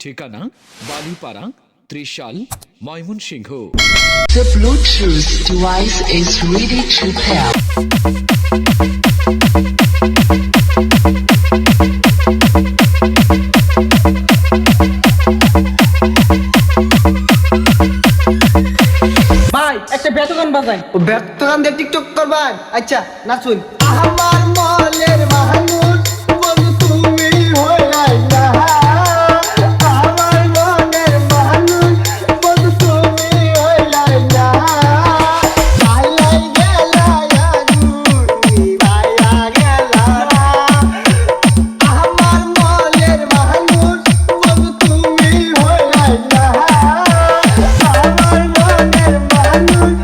ঠিকানা Balipara, Trishal, Mymensingh. The Bluetooth device is ready to pair. ভাই একটা বেতগান বাজাই। ও বেতগান দিয়ে টিকটক করবাই? আচ্ছা নাচুন। আমার মলের মানুষ বন্ধু তুমি হইলাই না, আমার মনের মানুষ বন্ধু তুমি হইলাই না, ভাইলাই গেলা আগুনি ভাইয়া গেলা, আমার মলের মানুষ বন্ধু তুমি হইলাই না, আমার মনের মানুষ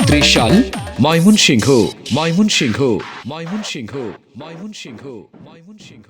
ত্রিশাল, ময়মনসিংহ, ময়মনসিংহ, ময়মনসিংহ, ময়মনসিংহ, ময়মনসিংহ।